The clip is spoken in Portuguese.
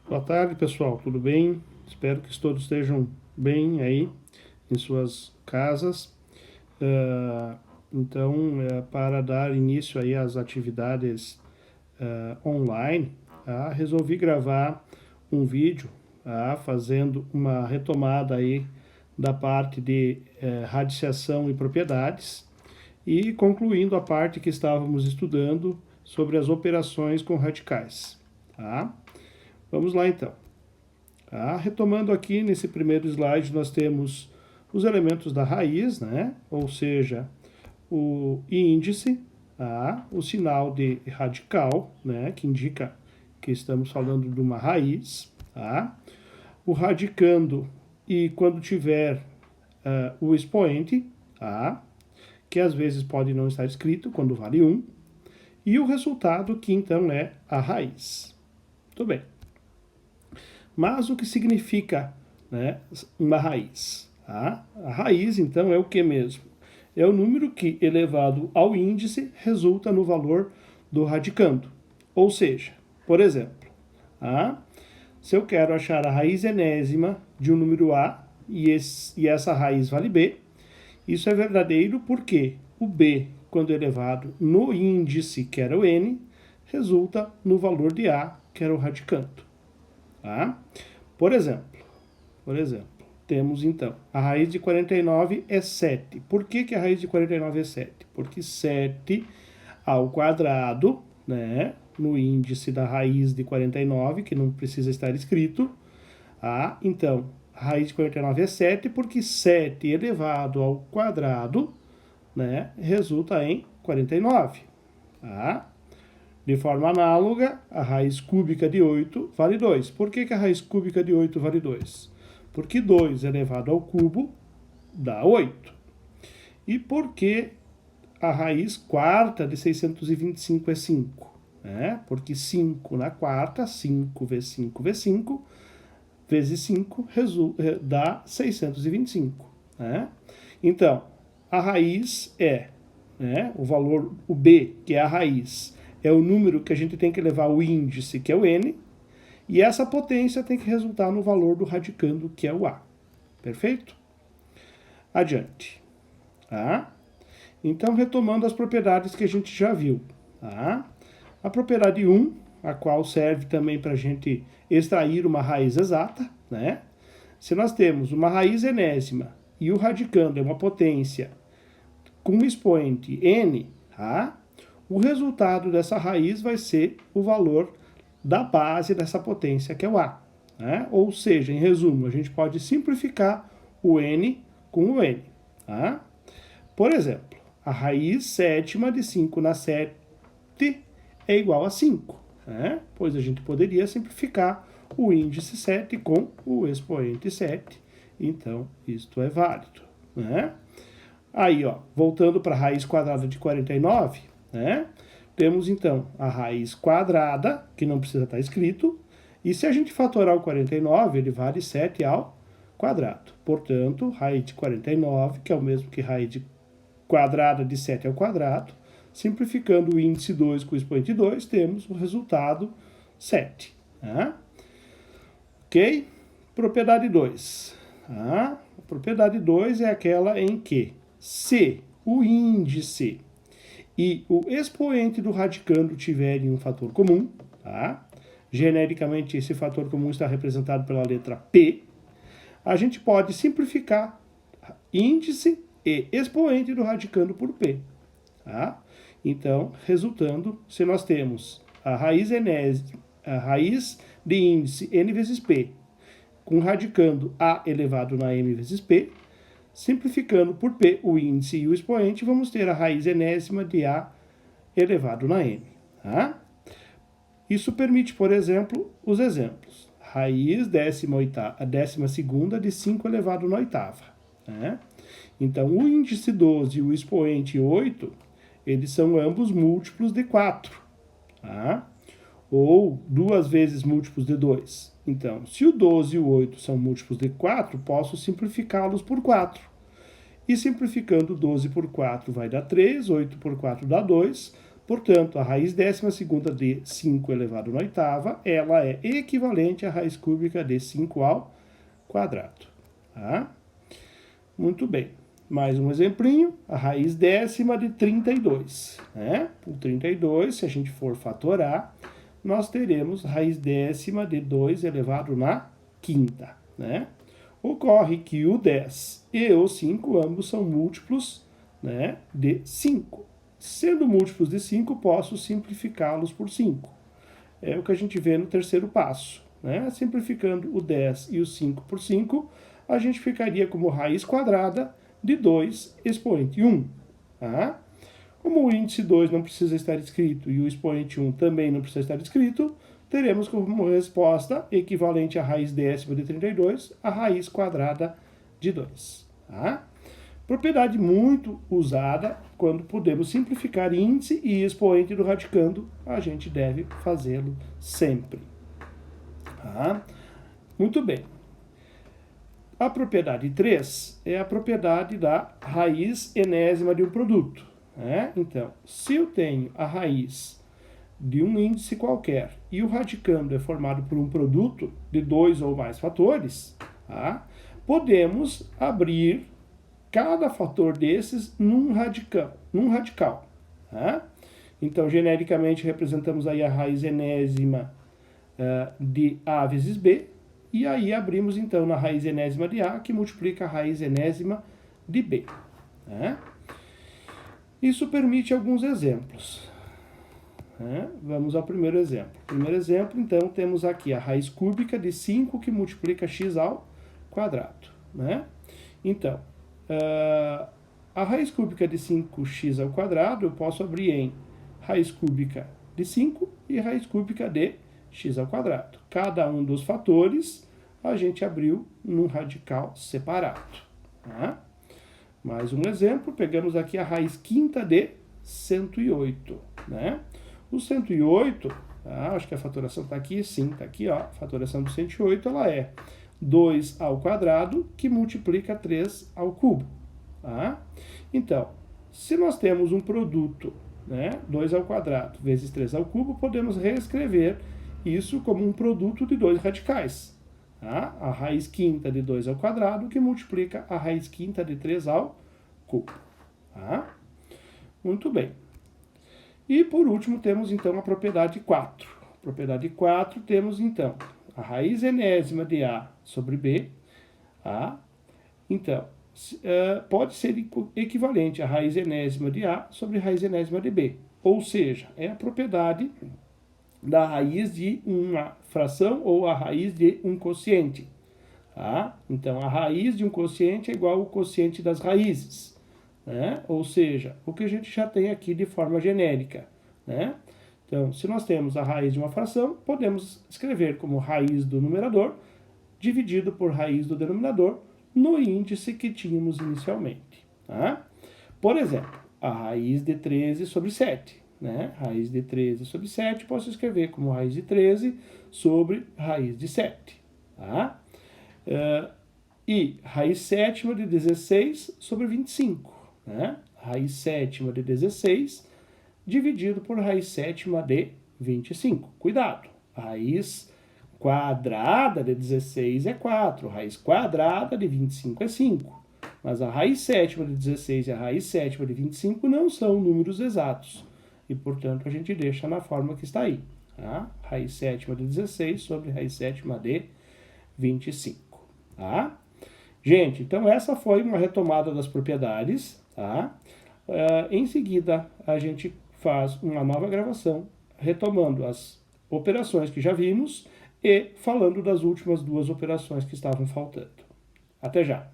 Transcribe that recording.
Boa tarde, pessoal. Tudo bem? Espero que todos estejam bem aí em suas casas. Para dar início aí às atividades online, resolvi gravar um vídeo fazendo uma retomada aí da parte de radiciação e propriedades e concluindo a parte que estávamos estudando sobre as operações com radicais. Tá? Vamos lá então. Retomando aqui nesse primeiro slide, nós temos os elementos da raiz, né? Ou seja, o índice, o sinal de radical, né? Que indica que estamos falando de uma raiz, o radicando e quando tiver o expoente, que às vezes pode não estar escrito quando vale 1, e o resultado que então é a raiz. Muito bem. Mas o que significa, né, uma raiz? A raiz, então, é o que mesmo? É o número que, elevado ao índice, resulta no valor do radicando. Ou seja, por exemplo, se eu quero achar a raiz enésima de um número A e essa raiz vale B, isso é verdadeiro porque o B, quando elevado no índice, que era o N, resulta no valor de A, que era o radicando. Por exemplo, temos então a raiz de 49 é 7. Por que a raiz de 49 é 7? Porque 7 ao quadrado, né, no índice da raiz de 49, que não precisa estar escrito, então a raiz de 49 é 7, porque 7 elevado ao quadrado, né, resulta em 49. De forma análoga, a raiz cúbica de 8 vale 2. Por que a raiz cúbica de 8 vale 2? Porque 2 elevado ao cubo dá 8. E por que a raiz quarta de 625 é 5? Porque 5 na quarta, 5 vezes 5 vezes 5, vezes 5 dá 625. Então, a raiz é o valor, o B, que é a raiz, é o número que a gente tem que levar o índice, que é o N, e essa potência tem que resultar no valor do radicando, que é o A. Perfeito? Adiante. Então, retomando as propriedades que a gente já viu. A propriedade 1, a qual serve também para a gente extrair uma raiz exata, né? Se nós temos uma raiz enésima e o radicando é uma potência com um expoente n, o resultado dessa raiz vai ser o valor da base dessa potência, que é o A. Ou seja, em resumo, a gente pode simplificar o n com o n. Por exemplo, a raiz sétima de 5 na 7 é igual a 5, pois a gente poderia simplificar o índice 7 com o expoente 7, então isto é válido. Aí, voltando para a raiz quadrada de 49, temos então a raiz quadrada, que não precisa estar escrito, e se a gente fatorar o 49, ele vale 7 ao quadrado. Portanto, raiz de 49, que é o mesmo que raiz de quadrada de 7 ao quadrado, simplificando o índice 2 com o expoente 2, temos o resultado 7. Ok? Propriedade 2. A propriedade 2 é aquela em que se o índice e o expoente do radicando tiverem um fator comum, genericamente esse fator comum está representado pela letra P, a gente pode simplificar índice e expoente do radicando por P. Então, resultando, se nós temos a raiz de índice n vezes P, com radicando A elevado na m vezes P, simplificando por P o índice e o expoente, vamos ter a raiz enésima de A elevado na m. Isso permite, por exemplo, os exemplos. Raiz 12ª de 5 elevado na oitava. Então, o índice 12 e o expoente 8, eles são ambos múltiplos de 4. Ou 2 vezes múltiplos de 2. Então, se o 12 e o 8 são múltiplos de 4, posso simplificá-los por 4. E simplificando 12 por 4 vai dar 3, 8 por 4 dá 2, Portanto, a raiz 12ª de 5 elevado na oitava, ela é equivalente à raiz cúbica de 5 ao quadrado. Tá? Muito bem. Mais um exemplinho, a raiz décima de 32. Né? O 32, se a gente for fatorar, nós teremos raiz décima de 2 elevado na quinta. Né? Ocorre que o 10 e o 5, ambos são múltiplos, né, de 5. Sendo múltiplos de 5, posso simplificá-los por 5. É o que a gente vê no terceiro passo. Né? Simplificando o 10 e o 5 por 5, a gente ficaria como raiz quadrada de 2 expoente 1. Tá? Como o índice 2 não precisa estar escrito e o expoente 1 também não precisa estar escrito, teremos como resposta equivalente à raiz décima de 32, a raiz quadrada de 2. Tá? Propriedade muito usada quando podemos simplificar índice e expoente do radicando, a gente deve fazê-lo sempre. Tá? Muito bem. A propriedade 3 é a propriedade da raiz enésima de um produto. Né? Então, se eu tenho a raiz de um índice qualquer e o radicando é formado por um produto de 2 ou mais fatores, tá? Podemos abrir cada fator desses num radical. Tá? Então, genericamente, representamos aí a raiz enésima de A vezes B, e aí abrimos, então, na raiz enésima de A, que multiplica a raiz enésima de B. Tá? Isso permite alguns exemplos. Vamos ao primeiro exemplo. Primeiro exemplo, então, temos aqui a raiz cúbica de 5 que multiplica x ao quadrado. Né? Então, a raiz cúbica de 5x ao quadrado eu posso abrir em raiz cúbica de 5 e raiz cúbica de x ao quadrado. Cada um dos fatores a gente abriu num radical separado. Tá? Mais um exemplo, pegamos aqui a raiz quinta de 108. Né? O 108, acho que a fatoração está aqui, sim, está aqui, ó, a fatoração do 108, ela é 2 ao quadrado que multiplica 3 ao cubo. Tá? Então, se nós temos um produto, né, 2 ao quadrado vezes 3 ao cubo, podemos reescrever isso como um produto de dois radicais. Tá? A raiz quinta de 2 ao quadrado que multiplica a raiz quinta de 3 ao cubo. Tá? Muito bem. E por último temos então a propriedade 4. Propriedade 4 temos então a raiz enésima de A sobre B. Tá? Então, pode ser equivalente à raiz enésima de A sobre raiz enésima de B. Ou seja, é a propriedade da raiz de uma fração ou a raiz de um quociente. Tá? Então, a raiz de um quociente é igual ao quociente das raízes. Né? Ou seja, o que a gente já tem aqui de forma genérica. Né? Então, se nós temos a raiz de uma fração, podemos escrever como raiz do numerador dividido por raiz do denominador no índice que tínhamos inicialmente. Tá? Por exemplo, a raiz de 13 sobre 7. Né? Raiz de 13 sobre 7 posso escrever como raiz de 13 sobre raiz de 7. Tá? E raiz sétima de 16 sobre 25. Né? Raiz sétima de 16 dividido por raiz sétima de 25. Cuidado! A raiz quadrada de 16 é 4, raiz quadrada de 25 é 5. Mas a raiz sétima de 16 e a raiz sétima de 25 não são números exatos. E, portanto, a gente deixa na forma que está aí. Tá? Raiz sétima de 16 sobre raiz sétima de 25. Tá? Gente, então essa foi uma retomada das propriedades. Tá? Em seguida, a gente faz uma nova gravação, retomando as operações que já vimos e falando das últimas duas operações que estavam faltando. Até já!